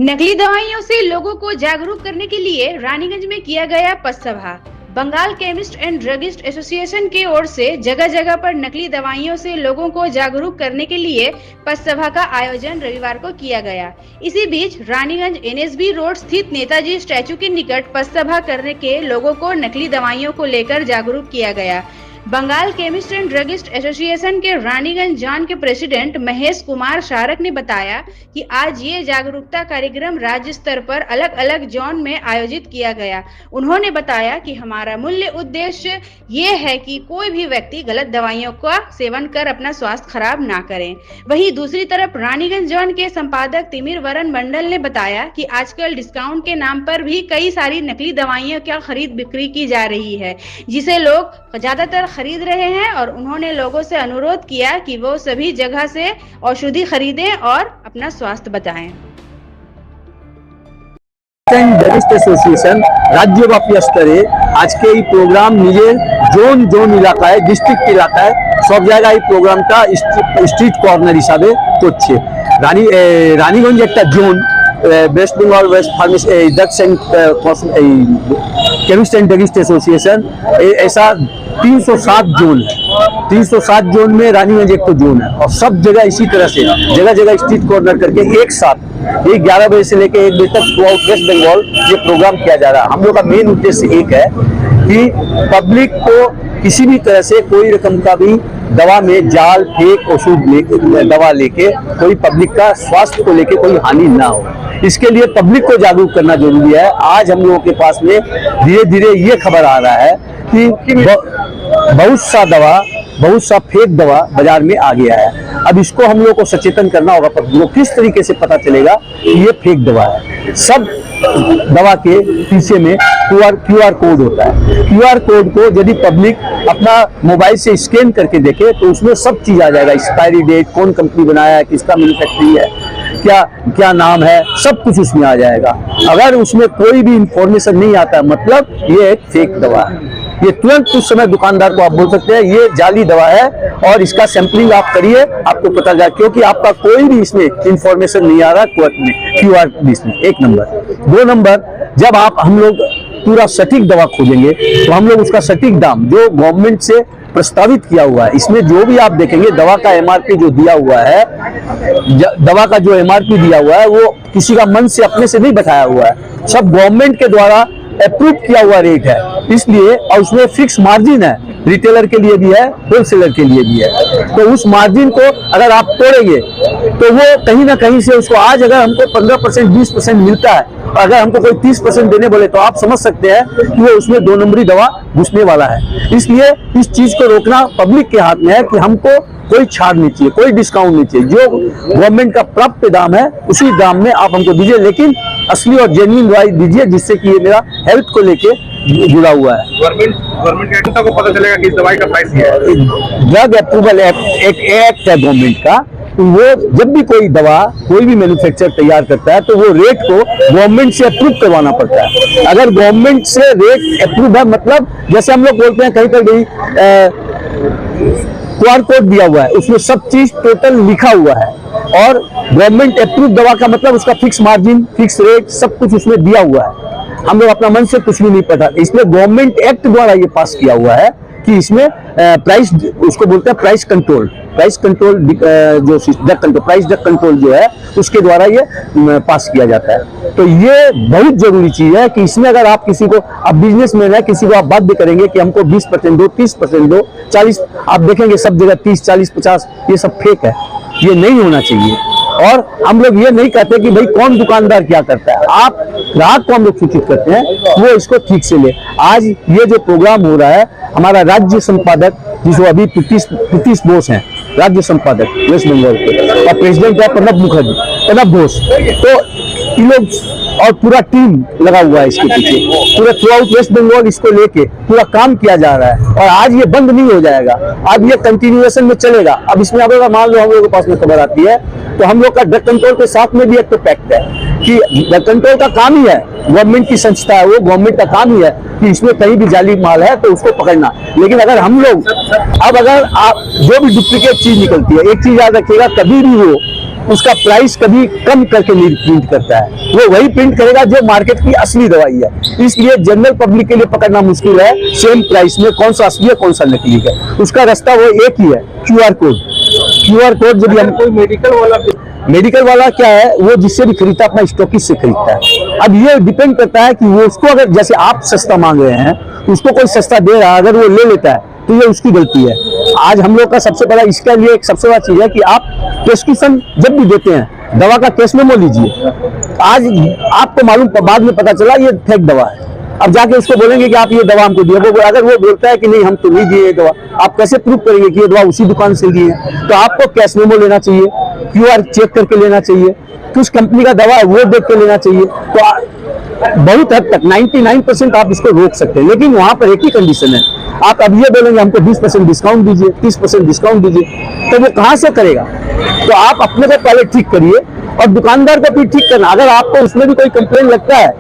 नकली दवाइयों से लोगों को जागरूक करने के लिए रानीगंज में किया गया पथ सभा। Bengal chemist and druggist association की ओर से जगह जगह पर नकली दवाइयों से लोगों को जागरूक करने के लिए पथ सभा का आयोजन रविवार को किया गया। इसी बीच रानीगंज एनएसबी रोड स्थित नेताजी स्टैचू के निकट पथ सभा करने के लोगों को नकली दवाइयों को लेकर जागरूक किया गया। Bengal chemist and druggist association के रानीगंज जोन के प्रेसिडेंट महेश कुमार शारक ने बताया कि आज ये जागरूकता कार्यक्रम राज्य स्तर पर अलग अलग जोन में आयोजित किया गया। उन्होंने बताया कि हमारा मूल्य उद्देश्य ये है कि कोई भी व्यक्ति गलत दवाइयों का सेवन कर अपना स्वास्थ्य खराब ना करे। वहीं दूसरी तरफ रानीगंज जोन के संपादक तिमिर वरन मंडल ने बताया कि आजकल डिस्काउंट के नाम पर भी कई सारी नकली दवाइयों का खरीद बिक्री की जा रही है, जिसे लोग ज्यादातर खरीद रहे हैं और उन्होंने लोगों से अनुरोध किया कि वो सभी जगह से औषधि खरीदें और अपना स्वास्थ्य बचाएं। एसोसिएशन राज्यव्यापी स्तरे आज के এই প্রোগ্রাম নিজের জোন এলাকায় ডিস্ট্রিক্ট এলাকায় সব জায়গায় এই প্রোগ্রামটা স্ট্রিট কর্নার হিসাবে করছে। রানীগঞ্জ একটা zone West Bengal West pharmacy drugs and chemist and druggist association ऐसा 307 जोन है। 307 जोन में रानीगंज एक तो जोन है और सब जगह इसी तरह से जगह जगह स्ट्रीट कॉर्नर करके एक साथ 11 बजे से लेकर 1 बजे तक थ्रू आउट वेस्ट बंगाल ये प्रोग्राम किया जा रहा है। हम लोग का मेन उद्देश्य एक है कि पब्लिक को किसी भी तरह से कोई रकम का भी दवा में जाल फेक औषध दवा लेके कोई पब्लिक का स्वास्थ्य को लेके कोई हानि ना हो, इसके लिए पब्लिक को जागरूक करना जरूरी है। आज हम लोगों के पास में धीरे धीरे ये खबर आ रहा है कि बहुत सा फेक दवा बाजार में आ गया है। अब इसको हम लोग को सचेतन करना होगा, पब्लिक को किस तरीके से पता चलेगा कि ये फेक दवा है। सब दवा के पीछे में क्यूआर कोड होता है। क्यूआर कोड को यदि पब्लिक अपना मोबाइल से स्कैन करके देखे तो उसमें सब चीज आ जाएगा, एक्सपायरी डेट, कौन कंपनी बनाया है, किसका मैन्युफैक्चरिंग है, क्या नाम है, सब कुछ उसमें आ जाएगा। अगर उसमें कोई भी इंफॉर्मेशन नहीं आता है मतलब ये एक फेक दवा है। ये तुरंत उस समय दुकानदार को आप बोल सकते हैं ये जाली दवा है और इसका सैंपलिंग आप करिए, आपको पता चला, क्योंकि आपका कोई भी इसमें इंफॉर्मेशन नहीं आ रहा क्यूआर इसमें। 1 नंबर। 2 नंबर, जब हम लोग पूरा सटीक दवा खोजेंगे तो हम लोग उसका सटीक दाम जो गवर्नमेंट से प्रस्तावित किया हुआ है, इसमें जो भी आप देखेंगे दवा का एमआरपी जो दिया हुआ है, दवा का जो एमआरपी दिया हुआ है वो किसी का मन से अपने से नहीं बताया हुआ है, सब गवर्नमेंट के द्वारा अप्रूव किया हुआ रेट है। इसलिए और उसमें फिक्स मार्जिन है, रिटेलर के लिए भी है, होलसेलर के लिए भी है। तो उस मार्जिन को अगर आप तोड़ेंगे तो वो कहीं ना कहीं से उसको आज अगर हमको 15% 20% मिलता है, अगर हमको कोई 30% देने बोले तो आप समझ सकते हैं कि वो उसमें 2 नंबरी दवा घुसने वाला है। इसलिए इस चीज को रोकना पब्लिक के हाथ में है कि हमको कोई छाड़ नहीं चाहिए, कोई डिस्काउंट नहीं चाहिए। जो गवर्नमेंट का प्राप्य दाम है उसी दाम में आप हमको दीजिए, लेकिन असली और जेन्युइन दवाई दीजिए जिससे कि ये मेरा हेल्थ को लेके जुड़ा हुआ है। गवर्नमेंट के को पता चलेगा कि इस दवाई का प्राइस क्या है। ड्रग अप्रूवल एक्ट है गवर्नमेंट का, तो वो जब भी कोई दवा कोई भी मैन्युफैक्चरर तैयार करता है तो वो रेट को गवर्नमेंट से अप्रूव करवाना पड़ता है। अगर गवर्नमेंट से रेट अप्रूव है मतलब जैसे हम लोग बोलते हैं कहीं पर भी क्यूआर कोड दिया हुआ है, उसमें सब चीज टोटल लिखा हुआ है और गवर्नमेंट अप्रूव दवा का मतलब उसका फिक्स मार्जिन, फिक्स रेट, सब कुछ उसमें दिया हुआ है। हम लोग अपना मन से कुछ भी नहीं पता, इसलिए गवर्नमेंट एक्ट द्वारा ये पास किया हुआ है कि इसमें प्राइस, उसको बोलते हैं प्राइस कंट्रोल जो ड्रग कंट्रोल जो है उसके द्वारा ये पास किया जाता है। तो ये बहुत जरूरी चीज है कि इसमें अगर आप किसी को, अब बिजनेसमैन है, किसी को आप बाध्य करेंगे कि हमको 20% दो, 30% दो, 40, आप देखेंगे सब जगह 30, 40, 50, ये सब फेक है। ये नहीं होना चाहिए। और हम लोग ये नहीं कहते कि भाई कौन दुकानदार क्या करता है, आप ग्राहक को हम लोग सूचित करते हैं वो इसको ठीक से ले। आज ये जो प्रोग्राम हो रहा है, हमारा राज्य संपादक जिसको अभी प्रीतिश बोस हैं, राज्य संपादक वेस्ट बंगाल के, और प्रेसिडेंट है प्रणब घोष, तो इन लोग और पूरा टीम लगा हुआ है इसके पीछे, पूरा थ्रू आउट वेस्ट बंगाल इसको लेके पूरा काम किया जा रहा है। और आज ये बंद नहीं हो जाएगा, अब ये कंटिन्यूएशन में चलेगा। अब इसमें अगर मान लो हम लोगों के पास में खबर आती है तो हम लोग का ड्रग कंट्रोल के साथ में भी एक तो पैक्ट है कि ड्रग कंट्रोल का काम ही है, गवर्नमेंट की संस्था है वो, गवर्नमेंट का काम ही है कि इसमें कहीं भी जाली माल है तो उसको पकड़ना। लेकिन अगर हम लोग, अब अगर आप जो भी डुप्लीकेट चीज निकलती है, एक चीज याद रखिएगा, कभी भी वो उसका प्राइस कभी कम करके नहीं प्रिंट करता है, वो वही प्रिंट करेगा जो मार्केट की असली दवाई है। इसलिए जनरल पब्लिक के लिए पकड़ना मुश्किल है सेम प्राइस में कौन सा असली है कौन सा नकली है। उसका रास्ता वो एक ही है, QR कोड। जब हम कोई मेडिकल वाला क्या है, वो जिससे भी खरीदता है अपना स्टॉकिस्ट से खरीदता है। अब ये डिपेंड करता है कि वो उसको अगर जैसे आप सस्ता मांग रहे हैं, उसको कोई सस्ता दे रहा है, अगर वो ले लेता है तो ये उसकी गलती है। आज हम लोग का सबसे बड़ा इसका लिए एक सबसे बड़ा चीज है कि आप प्रेस्क्रिप्शन जब भी देते हैं दवा का कैश मेमो लीजिए। आज आपको मालूम बाद में पता चला ये फेक दवा है, अब जाके उसको बोलेंगे कि आप ये दवा हमको दिए, वो अगर वो बोलता है कि नहीं हम तो नहीं दिए ये दवा, आप कैसे प्रूव करेंगे कि ये दवा उसी दुकान से दी है? तो आपको कैश मेमो लेना चाहिए, QR चेक करके लेना चाहिए, किस कंपनी का दवा है वो देख के लेना चाहिए। तो बहुत हद तक 99% आप इसको रोक सकते हैं, लेकिन वहां पर एक ही कंडीशन है, आप अब ये बोलेंगे हमको 20% डिस्काउंट दीजिए, 30% डिस्काउंट दीजिए, तो वो कहां से करेगा? तो आप अपने को पहले ठीक करिए और दुकानदार को भी ठीक करना। अगर आपको उसमें भी कोई कंप्लेन लगता है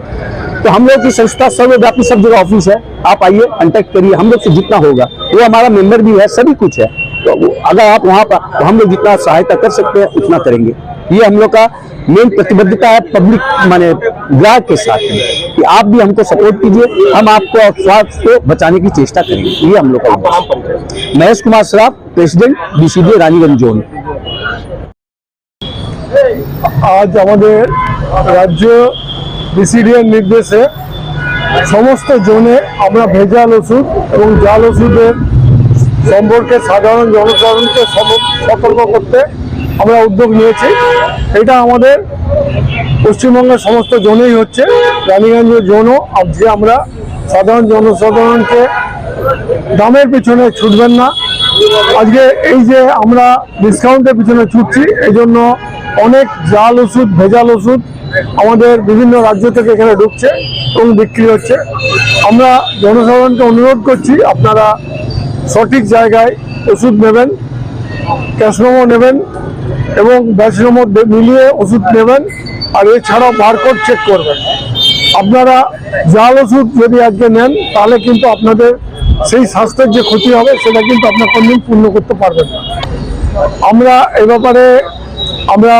तो हम लोग की संस्था सर्वव्यापी सब जगह ऑफिस है, आप आइए कांटेक्ट करिए, हम लोग से जितना होगा, वो हमारा मेंबर भी है, सभी कुछ है। तो अगर आप वहां पर, तो हम लोग जितना सहायता कर सकते हैं उतना करेंगे। ये हम लोग का मेन प्रतिबद्धता है पब्लिक माने ग्राहक के साथ में, कि आप भी हमको सपोर्ट कीजिए, हम आपको स्वास्थ्य को बचाने की चेष्टा करेंगे। ये हम लोग का। Mahesh Kumar Saraf, president BCDA Raniganj zone. आज हमारे राज्य BCDA निर्देशे समस्त जोने আমরা ভেজাল ওষুধ এবং জাল ওষুধের সম্পর্কে সাধারণ জনসাধারণকে সতর্ক করতে আমরা উদ্যোগ নিয়েছি। এটা আমাদের পশ্চিমবঙ্গের সমস্ত জোনেই হচ্ছে, রানীগঞ্জ জোনও। যে আমরা সাধারণ জনসাধারণকে দামের পিছনে ছুটবেন না, আজকে এই যে আমরা ডিসকাউন্টের পিছনে ছুটছি, এই জন্য অনেক জাল ওষুধ ভেজাল ওষুধ আমাদের বিভিন্ন রাজ্য থেকে এখানে ঢুকছে এবং বিক্রি হচ্ছে। আমরা জনসাধারণকে অনুরোধ করছি আপনারা সঠিক জায়গায় ওষুধ নেবেন, ক্যাশ মেমো নেবেন এবং ব্যাচ মেমো মিলিয়ে ওষুধ নেবেন, আর এছাড়াও বারকোড চেক করবেন। আপনারা জাল ওষুধ যদি আজকে নেন তাহলে কিন্তু আপনাদের সেই স্বাস্থ্যের যে ক্ষতি হবে সেটা কিন্তু আপনার কোনদিন পূর্ণ করতে পারবেন না। আমরা এই ব্যাপারে আমরা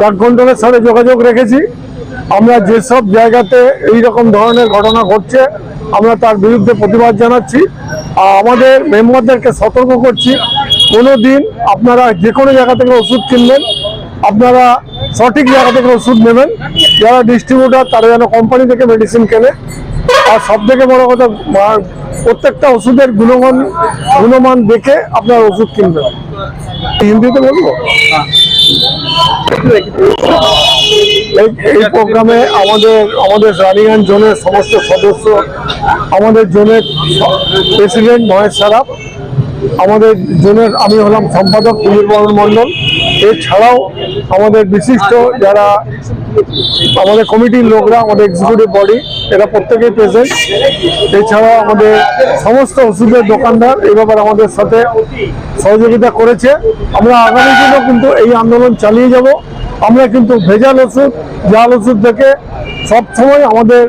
ডাক কন্ট্রোলের সাথে যোগাযোগ রেখেছি। আমরা যেসব জায়গাতে এই রকম ধরনের ঘটনা ঘটছে আমরা তার বিরুদ্ধে প্রতিবাদ জানাচ্ছি, আর আমাদের মেম্বারদেরকে সতর্ক করছি, কোনো দিন আপনারা যে কোনো জায়গা থেকে ওষুধ কিনবেন আপনারা সঠিক জায়গা থেকে ওষুধ নেবেন। যারা ডিস্ট্রিবিউটার তারা যেন কোম্পানি থেকে মেডিসিন কেনে, আর সব থেকে বড় কথা প্রত্যেকটা ওষুধের গুণমান দেখে আপনারা ওষুধ কিনবেন। হিন্দিতে বলবো। এই প্রোগ্রামে আমাদের রানীগঞ্জ জোনের সমস্ত সদস্য, আমাদের জোনের প্রেসিডেন্ট মহেশ সারাফ, আমাদের জোনের আমি হলাম সম্পাদক তুমির বরণ মণ্ডল, এছাড়াও আমাদের বিশিষ্ট যারা আমাদের কমিটির লোকরা, আমাদের এক্সিকিউটিভ বডি, এরা প্রত্যেকেই প্রেজেন্ট। এছাড়াও আমাদের সমস্ত ওষুধের দোকানদার এই ব্যাপারে আমাদের সাথে সহযোগিতা করেছে। আমরা আগামী দিনেও কিন্তু এই আন্দোলন চালিয়ে যাব। আমরা কিন্তু ভেজাল ওষুধ জাল ওষুধ থেকে সবসময় আমাদের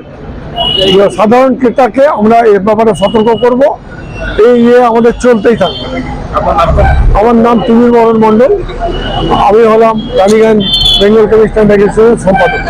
সাধারণ ক্রেতাকে আমরা এ ব্যাপারে সতর্ক করব। এই আমাদের চলতেই থাকবে। আমার নাম তুমির বরণ মণ্ডল, আমি হলাম রানীগঞ্জ বেঙ্গল কেমিস্ট অ্যান্ড অ্যাগ্রিকালচারের সম্পাদক।